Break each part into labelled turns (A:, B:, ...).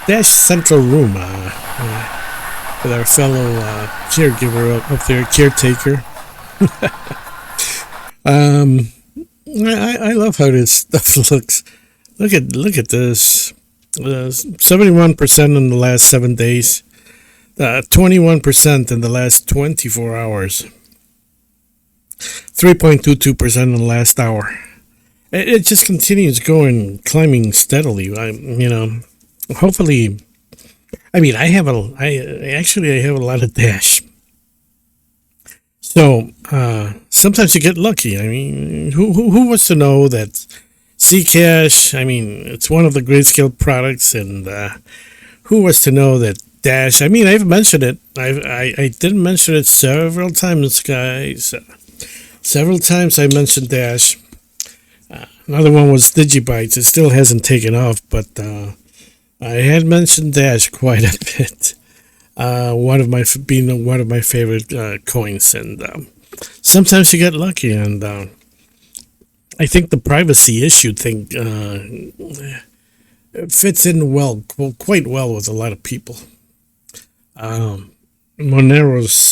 A: Dash Central Room with our fellow caregiver up there, caretaker. I love how this stuff looks. Look at this. 71% in the last 7 days. 21% in the last 24 hours. 3.22% in the last hour. It just continues climbing steadily. Hopefully, I have a lot of Dash. So sometimes you get lucky. Who was to know that Zcash? It's one of the grayscale products, and who was to know that Dash? I've mentioned it. I did mention it several times, guys. Several times I mentioned Dash. Another one was Digibytes. It still hasn't taken off, but I had mentioned Dash quite a bit. One of my favorite coins, and sometimes you get lucky, and I think the privacy issue thing fits in quite well with a lot of people. Monero's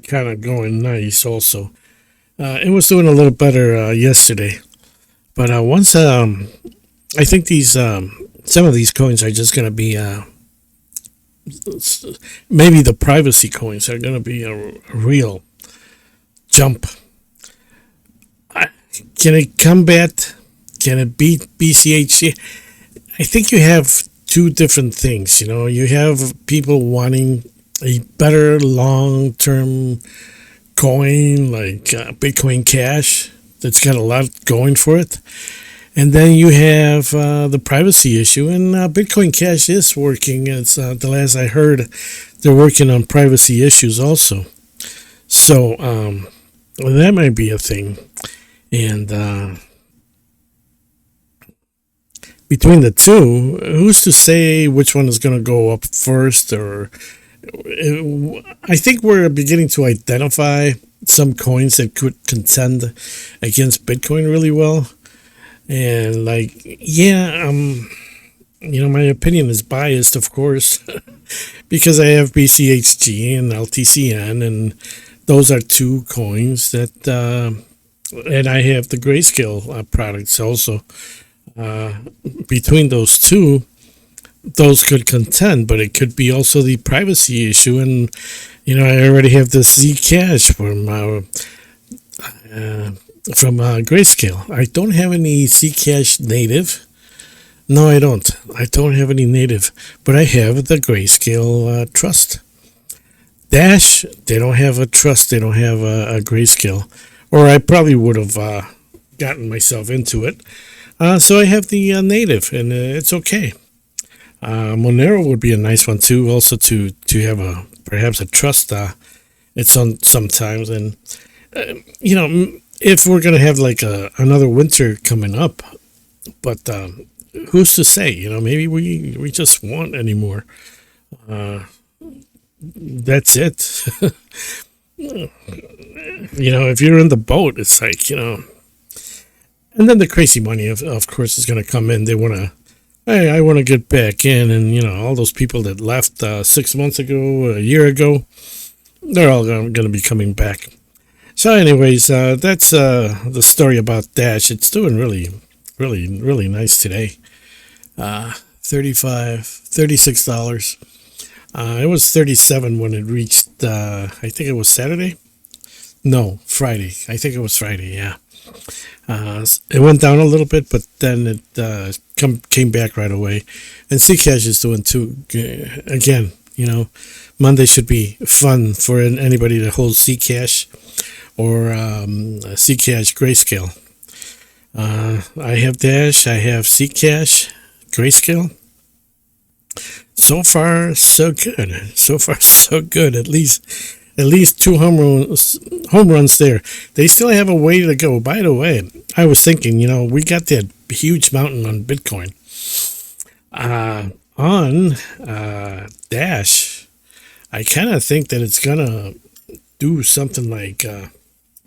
A: kind of going nice also. It was doing a little better yesterday, but once I think these some of these coins are just going to be maybe the privacy coins are going to be a real jump. Can it combat? Can it beat BCHC? I think you have two different things. You have people wanting a better long-term coin like Bitcoin Cash that's got a lot going for it. And then you have the privacy issue, and Bitcoin Cash is working. It's the last I heard, they're working on privacy issues also. So that might be a thing. And between the two, who's to say which one is going to go up first? Or I think we're beginning to identify some coins that could contend against Bitcoin really well. And my opinion is biased, of course, because I have BCHG and LTCN, and those are two coins that, and I have the Grayscale products also. Between those two, those could contend, but it could be also the privacy issue. And, I already have the Zcash from Grayscale. I don't have any Zcash native. No, I don't. I don't have any native, but I have the Grayscale Trust. Dash, they don't have a Trust. They don't have a Grayscale, or I probably would have gotten myself into it. So I have the native, and it's okay. Monero would be a nice one too, also to have perhaps a Trust. It's on sometimes, and if we're gonna have like another winter coming up, but who's to say? Maybe we just won't anymore. That's it. If you're in the boat, it's like and then the crazy money of course is gonna come in. They wanna, hey, I want to get back in, and all those people that left 6 months ago, a year ago, they're all gonna be coming back. So anyways, that's the story about Dash. It's doing really, really, really nice today. $36. It was $37 when it reached, I think it was Saturday? No, Friday. I think it was Friday, yeah. It went down a little bit, but then it came back right away. And Zcash is doing too. Again, Monday should be fun for anybody that holds Zcash or Zcash Grayscale. I have Dash, I have Zcash Grayscale. So far, so good. So far, so good. At least two home runs there. They still have a way to go. By the way, I was thinking, we got that huge mountain on Bitcoin. On Dash, I kind of think that it's gonna do something like,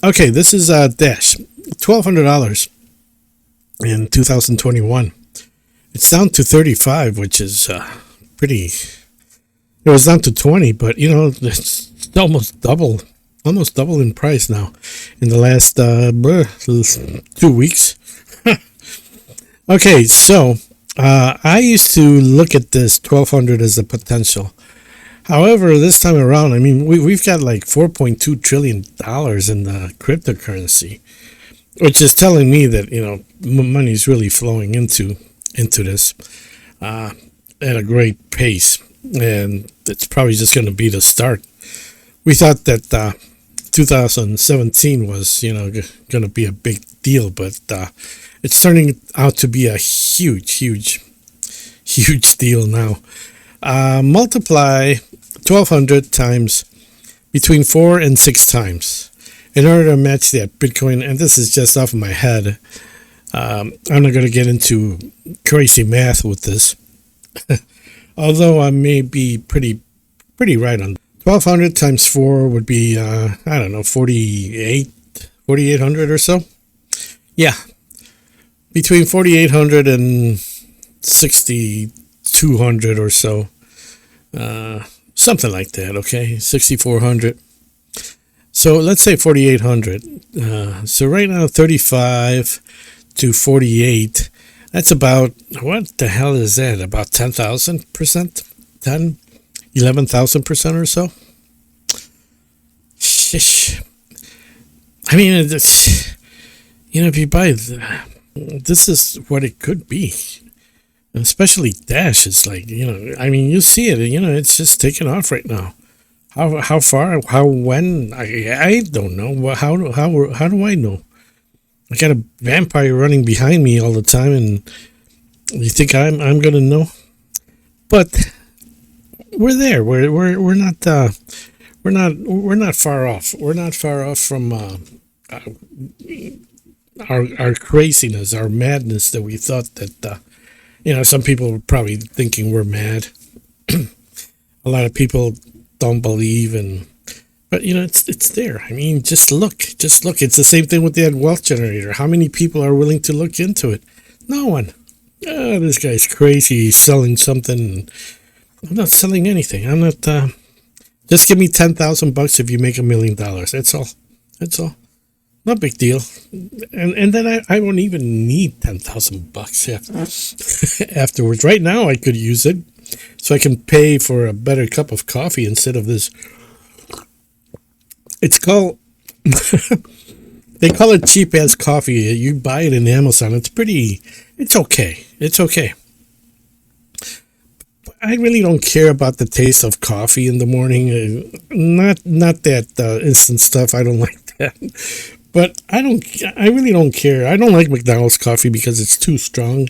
A: okay, this is Dash, $1,200 in 2021. It's down to 35, which is pretty. It was down to 20, but it's almost double in price now in the last 2 weeks. Okay, so I used to look at this 1200 as a potential. However, this time around, I mean, we've got like $4.2 trillion in the cryptocurrency, which is telling me that money is really flowing into this at a great pace, and it's probably just going to be the start. We thought that 2017 was going to be a big deal, but it's turning out to be a huge deal now. Multiply 1200 times between 4 and 6 times in order to match that Bitcoin, and this is just off of my head. I'm not going to get into crazy math with this, although I may be pretty right on. 1200 times 4 would be I don't know, 4800 or so. Yeah, between 4800 and 6200 or so, something like that. Okay, 6400. So let's say 4800. So right now 35 to 48, that's about, what the hell is that, about 10,000%, 11,000% or so. Shish. I mean, if you buy, this is what it could be. And especially Dash is like, I mean, you see it, it's just taking off right now. How far, when, I don't know. How do I know? I got a vampire running behind me all the time, and you think I'm gonna know? But we're there. We're not far off. We're not far off from our craziness, our madness that we thought that some people were probably thinking we're mad. A lot of people don't believe, but it's there. I mean, just look. It's the same thing with that wealth generator. How many people are willing to look into it? No one. Oh, this guy's crazy. He's selling something. I'm not selling anything. I'm not. Just give me $10,000 if you make $1 million. That's all. No big deal. And then I won't even need $10,000 afterwards. Right now, I could use it so I can pay for a better cup of coffee instead of this. It's called. They call it cheap ass coffee. You buy it in Amazon. It's okay. It's okay. I really don't care about the taste of coffee in the morning. Not that instant stuff. I don't like that. But I really don't care. I don't like McDonald's coffee because it's too strong.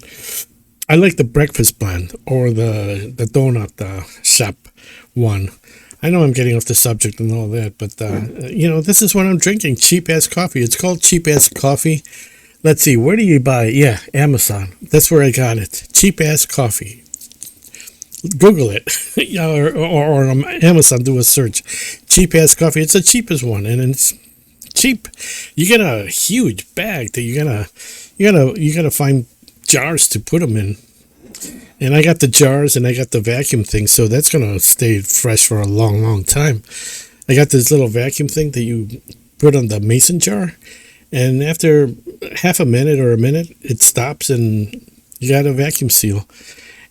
A: I like the breakfast blend or the donut shop one. I know I'm getting off the subject and all that, but this is what I'm drinking. Cheap ass coffee. It's called cheap ass coffee. Let's see. Where do you buy it? Yeah, Amazon. That's where I got it. Cheap ass coffee. Google it, or on Amazon, do a search. Cheap ass coffee. It's the cheapest one, and it's cheap. You get a huge bag that you gotta find jars to put them in. And I got the jars and I got the vacuum thing, so that's gonna stay fresh for a long time. I got this little vacuum thing that you put on the mason jar, and after half a minute or a minute, it stops and you got a vacuum seal.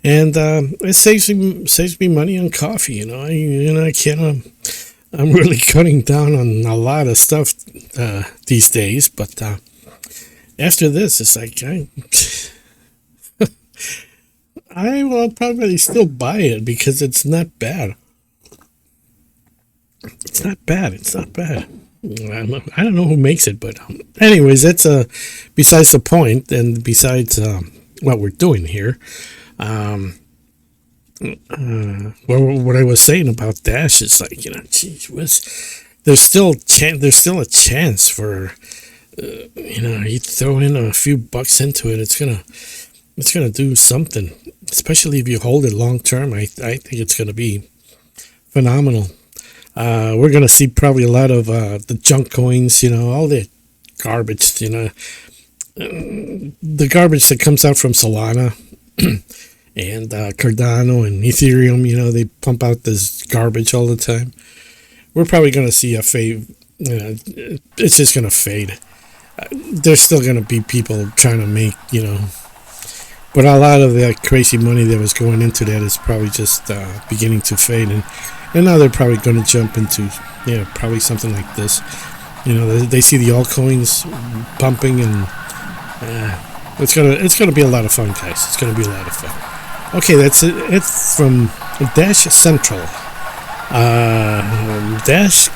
A: And it saves me money on coffee. I can't. I'm really cutting down on a lot of stuff these days. But after this, it's like I will probably still buy it because it's not bad. It's not bad. I don't know who makes it, but anyways, that's besides the point and besides what we're doing here. What I was saying about Dash is like, there's still a chance for, you throw in a few bucks into it, it's gonna do something, especially if you hold it long term. I think it's gonna be phenomenal. We're gonna see probably a lot of the junk coins, all the garbage, the garbage that comes out from Solana. and Cardano and Ethereum. They pump out this garbage all the time. We're probably going to see a fade. It's just going to fade. There's still going to be people trying to make, but a lot of that crazy money that was going into that is probably just beginning to fade, and now they're probably going to jump into, probably something like this. They see the altcoins pumping, and it's gonna be a lot of fun, guys. It's gonna be a lot of fun. Okay, that's it. It's from Dash Central. Dash